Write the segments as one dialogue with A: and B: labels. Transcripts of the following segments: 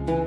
A: السلام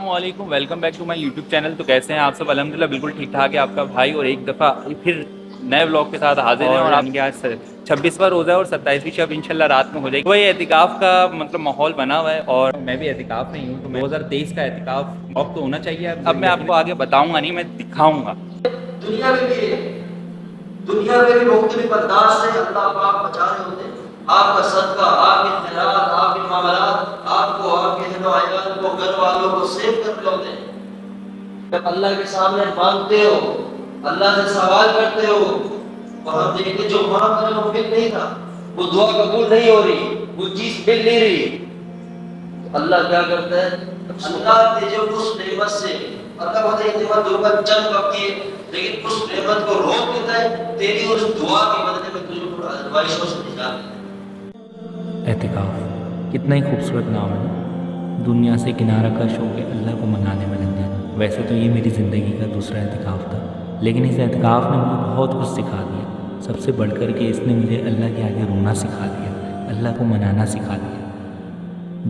A: علیکم، welcome back to my YouTube channel. تو کیسے ہیں آپ سب؟ الحمدللہ بالکل ٹھیک ٹھاک ہے آپ کا بھائی، اور ایک دفعہ پھر نئے بلاگ کے ساتھ حاضر ہیں۔ اور آپ کے آج 26واں روزہ ہے اور 27ویں شب انشاءاللہ رات میں ہو جائے گی۔ وہی اعتکاف کا مطلب ماحول بنا ہوا ہے، اور میں بھی اعتکاف میں ہی ہوں۔ تو 2023 کا اعتکاف وقت تو ہونا چاہیے۔ اب میں آپ کو آگے بتاؤں گا نہیں، میں دکھاؤں گا۔
B: دنیا میں بھی مختلف انداز سے اللہ پاک بچا رہے ہوتے ہیں۔ آپ کا صدقہ، آپ کے خیرات، آپ کے معاملات، آپ کو، آپ کے اہل و عیال کو، گھر والوں کو سیو کر رہے ہوتے ہیں۔ جب اللہ کے سامنے مانگتے ہو، اللہ سے سوال کرتے ہو، اور ہم دیکھتے جو مانگ رہے وہ مل نہیں تھا، وہ دعا قبول نہیں ہو رہی، وہ چیز مل نہیں رہی، تو اللہ کیا کرتا ہے؟ اللہ تجھے اس نعمت سے، اللہ بہت یہ نعمت جو پر چند وقت کی، لیکن اس نعمت کو روک دیتا ہے تیری اس دعا کی مدد میں تجھے آزمائشوں سے نجات دیتا ہے۔
C: اعتکاف کتنا ہی خوبصورت نام ہے۔ دنیا سے کنارہ کش ہو کے اللہ کو منانے میں لگ جانا۔ ویسے تو یہ میری زندگی کا دوسرا اعتکاف تھا، لیکن اس اعتکاف نے مجھے بہت کچھ سکھا دیا۔ سب سے بڑھ کر کے اس نے مجھے اللہ کے آگے رونا سکھا دیا، اللہ کو منانا سکھا دیا۔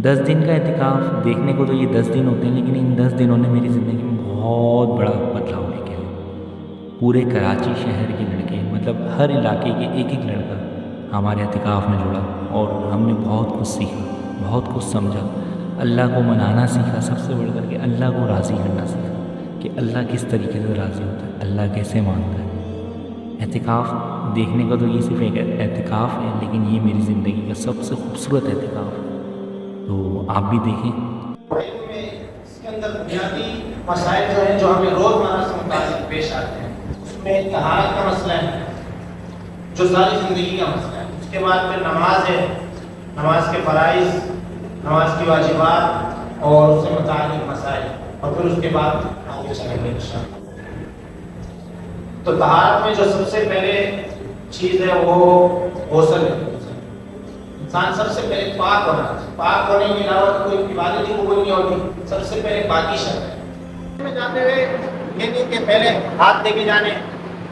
C: 10 دن کا اعتکاف دیکھنے کو تو یہ 10 دن ہوتے ہیں، لیکن ان 10 دنوں نے میری زندگی میں بہت بڑا بدلاؤ لے کے آیا۔ پورے کراچی شہر کے لڑکے، مطلب ہر علاقے کے ایک ایک لڑکا ہمارے اعتکاف میں جڑا، اور ہم نے بہت کچھ سیکھا، بہت کچھ سمجھا۔ اللہ کو منانا سیکھا، سب سے بڑھ کر کے اللہ کو راضی کرنا سیکھا کہ اللہ کس طریقے سے راضی ہوتا ہے، اللہ کیسے مانتا ہے۔ اعتکاف دیکھنے کا تو یہ صرف ایک اعتکاف ہے، لیکن یہ میری زندگی کا سب سے خوبصورت اعتکاف ہے۔ تو آپ بھی دیکھیں۔
D: اس کے اندر بنیادی مسائل جو ہیں، جو ہمیں روزمرہ سے متعلق پیش آتے ہیں، اس میں طہارت کا مسئلہ ہے جو ساری زندگی کا مسئلہ ہے۔ اس کے بعد پھر نماز ہے، نماز کے فرائض، نماز کی واجبات اور اس سے متعلق مسائل، اور پھر اس کے بعد آگے چلیں گے انشاءاللہ۔ تو طہارت میں جو سب سے پہلے چیز ہے وہ غسل ہے۔ انسان سب سے پہلے پاک ہونا چاہیے۔ پاک ہونے کے علاوہ کوئی عبادت ہی قبول نہیں ہوتی۔ سب سے پہلے پاکی شرط ہے۔ میں جاتے ہوئے یہ نہیں کہ پہلے ہاتھ دے کے جانے،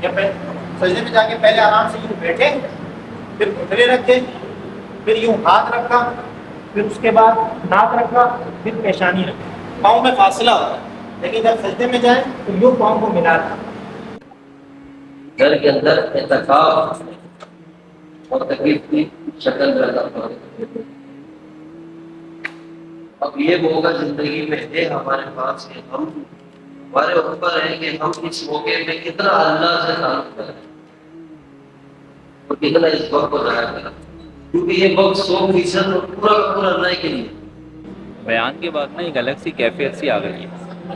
D: یا پھر سجدے میں جا کے پہلے آرام سے یوں بیٹھے، پھر گھٹنے رکھے، پھر یوں ہاتھ رکھا، پھر اس کے بعد ناک رکھا، پھر پیشانی رکھا۔ پاؤں میں فاصلہ ہوتا ہے، لیکن جب سجدے میں جائیں تو یوں پاؤں کو ملا دیں۔
B: گھر کے اندر اعتکاف اور تکلیف کی شکل پیدا ہوتی ہے۔ اب یہ موقع زندگی میں ہے ہمارے پاس کہ ہم، ہمارے اوپر ہے کہ ہم اس موقع میں کتنا اللہ سے تعلق کریں اور کتنا اس وقت کو ضائع کریں، کیونکہ یہ وقت 100% پورا کا پورا اللہ کے لیے۔
A: بیان کے بعد نا ایک الگ سی کیفیت سی آ گئی ہے،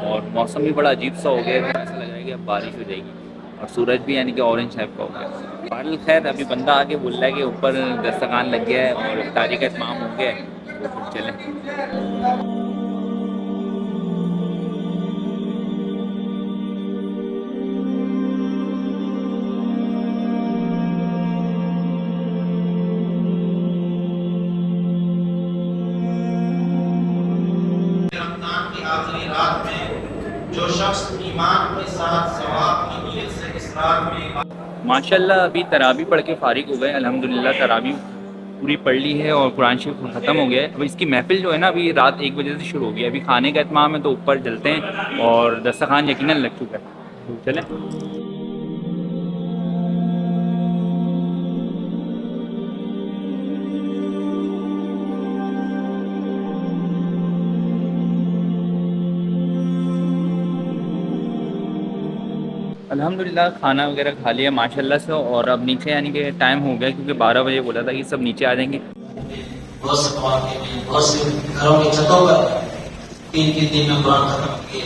A: اور موسم بھی بڑا عجیب سا ہو گیا ہے۔ ایسا لگ رہا ہے کہ اب بارش ہو جائے گی، اور سورج بھی یعنی کہ اورنج ٹائپ کا ہو گیا ہے۔ بہرحال خیر، ابھی بندہ آگے بول رہا ہے کہ اوپر دسترخوان لگ گیا ہے اور افطاری کا اتمام ہو گیا ہے، تو پھر چلیں۔
D: رمضان کی آخری رات میں جو شخص ایمان کے ساتھ ثواب کی نیت سے اس رات میں
A: ماشاءاللہ ابھی تراویح پڑھ کے فارغ ہو گئے، الحمدللہ تراویح پوری پڑھ لی ہے اور قرآن شریف ختم ہو گیا ہے۔ اب اس کی محفل جو ہے نا ابھی رات 1 بجے سے شروع ہو گئی ہے۔ ابھی کھانے کا اتمام ہے تو اوپر چلتے ہیں، اور دسترخوان یقیناً لگ چکا ہے، چلیں۔ الحمدللہ کھانا وغیرہ کھا لیا ماشاءاللہ سے، اور اب نیچے یعنی کہ ٹائم ہو گیا، کیونکہ 12 بجے بولا تھا کہ سب نیچے آ جائیں گے۔
E: بہت سے مواقع میں، بہت سے گھروں کی چھتوں پر 3 دن میں قرآن ختم کیے،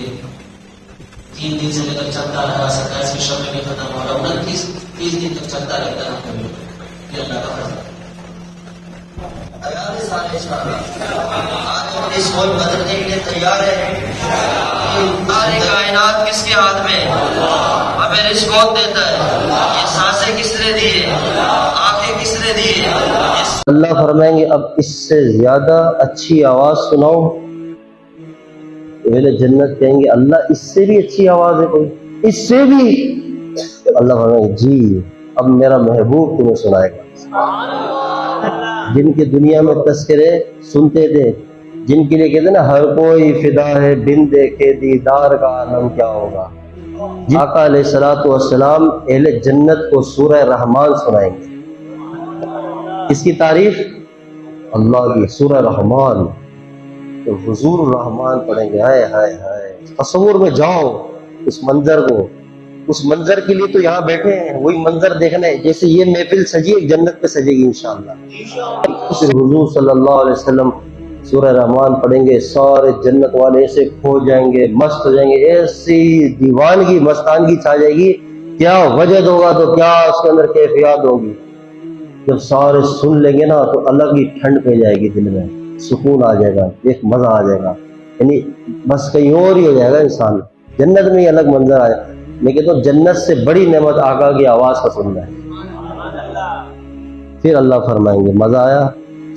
E: 3 دن سے لے کر چلتا رہا، 27ویں شب میں بھی ختم ہو رہا، 29-30 دن تک چلتا رہتا ہے۔ یہ اللہ کا فضل ہے۔
B: تیار ہے سارے آج ہم اس کو بدلنے کے لیے تیار ہے۔ ساری کائنات کس کے ہاتھ میں؟ ہمیں رزق کون دیتا ہے؟ یہ سانسیں کس نے دی ہے؟ آنکھیں کس نے دی ہے؟ اللہ فرمائیں گے اب اس سے زیادہ اچھی آواز سناؤ اہل جنت کہیں گے اللہ اس سے بھی اچھی آواز ہے کوئی، اس سے بھی؟ اللہ فرمائیں گے جی اب میرا محبوب تمہیں سنائے گا۔ جن کے دنیا میں تذکرے سنتے تھے، جن کے لیے کہتے ہیں نا ہر کوئی فدا ہے بن دیکھے دیدار کا عالم کیا ہوگا، آقا علیہ الصلوۃ والسلام اہل جنت کو سورہ رحمان سنائیں گے۔ اس کی تعریف اللہ کی سورہ رحمان، تو حضور الرحمان پڑھیں گے، ہائے ہائے ہائے، تصور میں جاؤ اس منظر کو، اس منظر کے لیے تو یہاں بیٹھے ہیں، وہی منظر دیکھنا ہے، جیسے یہ محفل سجی ہے جنت پہ سجے گی انشاءاللہ۔ پھر حضور صلی اللہ علیہ وسلم سورہ رحمان پڑھیں گے، سارے جنت والے ایسے کھو جائیں گے، مست ہو جائیں گے، ایسی دیوانگی مستانگی چھا جائے گی، کیا وجد ہوگا تو کیا اس کے اندر کیفیات ہوگی۔ جب سارے سن لیں گے نا تو الگ ہی ٹھنڈ پہ جائے گی، دل میں سکون آ جائے گا، ایک مزہ آ جائے گا، یعنی بس کہیں اور ہی ہو جائے گا انسان، جنت میں ہی الگ منظر آ جائے گا۔ میں کہتا ہوں جنت سے بڑی نعمت آقا کی آواز کا سننا ہے۔ پھر اللہ فرمائیں گے مزہ آیا؟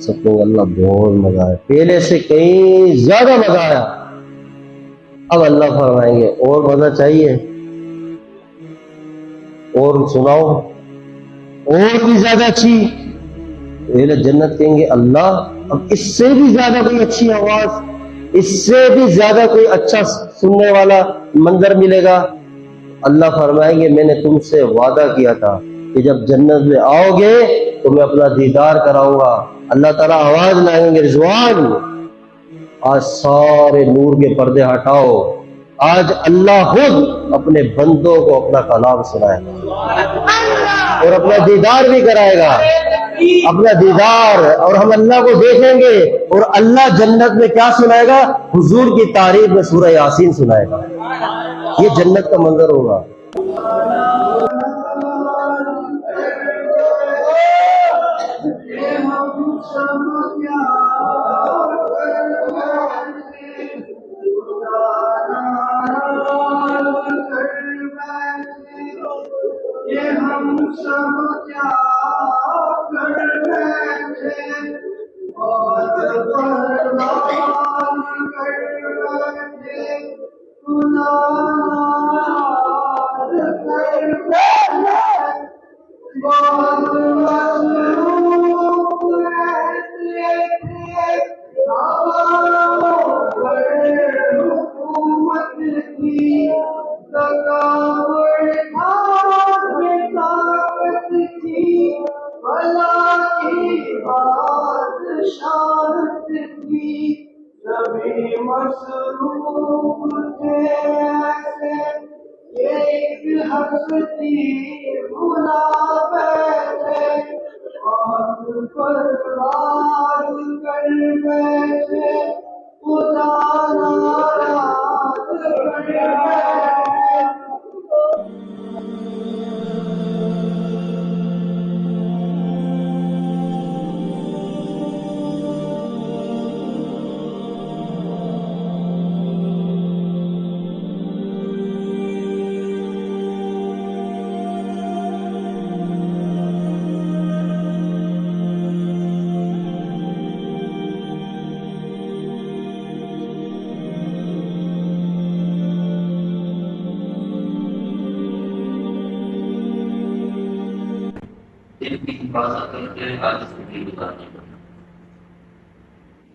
B: سب کو اللہ بہت مزہ آیا، پہلے سے کہیں زیادہ مزہ آیا۔ اب اللہ فرمائیں گے اور مزہ چاہیے؟ اور سناؤ، اور بھی زیادہ اچھی؟ اہل جنت کہیں گے اللہ اب اس سے بھی زیادہ کوئی اچھی آواز، اس سے بھی زیادہ کوئی اچھا سننے والا منظر ملے گا؟ اللہ فرمائیں گے میں نے تم سے وعدہ کیا تھا کہ جب جنت میں آؤ گے تو میں اپنا دیدار کراؤں گا۔ اللہ تعالیٰ آواز لائیں گے رضوان آج سارے نور کے پردے ہٹاؤ، آج اللہ خود اپنے بندوں کو اپنا کلام سنائے گا اور اپنا دیدار بھی کرائے گا، اپنا دیدار، اور ہم اللہ کو دیکھیں گے، اور اللہ جنت میں کیا سنائے گا؟ حضور کی تعریف میں سورہ یاسین سنائے گا۔ یہ جنت کا منظر ہوگا۔
F: دل کی حفاظت کرتے حادث کی گزارنے کا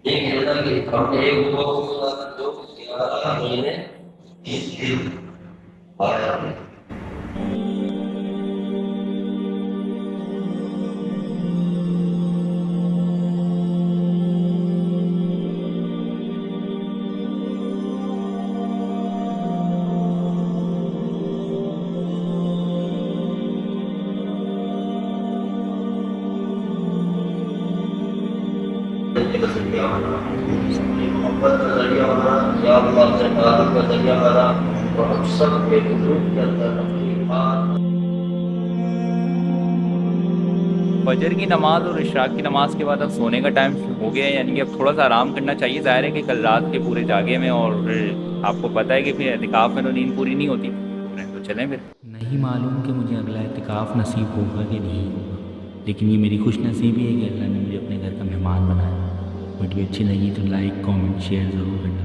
F: ایک ہے کہ ہم ایک جو مہینے 30 دن آیا ہے۔ محبت کا ذریعہ بنا یا اللہ سے تعلق کا ذریعہ بنا اور ہم سب کے وجود کے اندر اپنی بات
A: فجر کی نماز اور اشراق کی نماز کے بعد اب سونے کا ٹائم ہو گیا ہے، یعنی کہ اب تھوڑا سا آرام کرنا چاہیے۔ ظاہر ہے کہ کل رات کے پورے جاگے میں، اور آپ کو پتہ ہے کہ پھر اعتکاف میں تو نیند پوری نہیں ہوتی، تو چلیں پھر۔
C: نہیں معلوم کہ مجھے اگلا اعتکاف نصیب ہوگا کہ نہیں ہوگا، لیکن یہ میری خوش نصیبی ہے کہ اللہ نے مجھے اپنے گھر کا مہمان بنایا۔ ویڈیو اچھی لگی تو لائک، کامنٹ، شیئر ضرور کرنا۔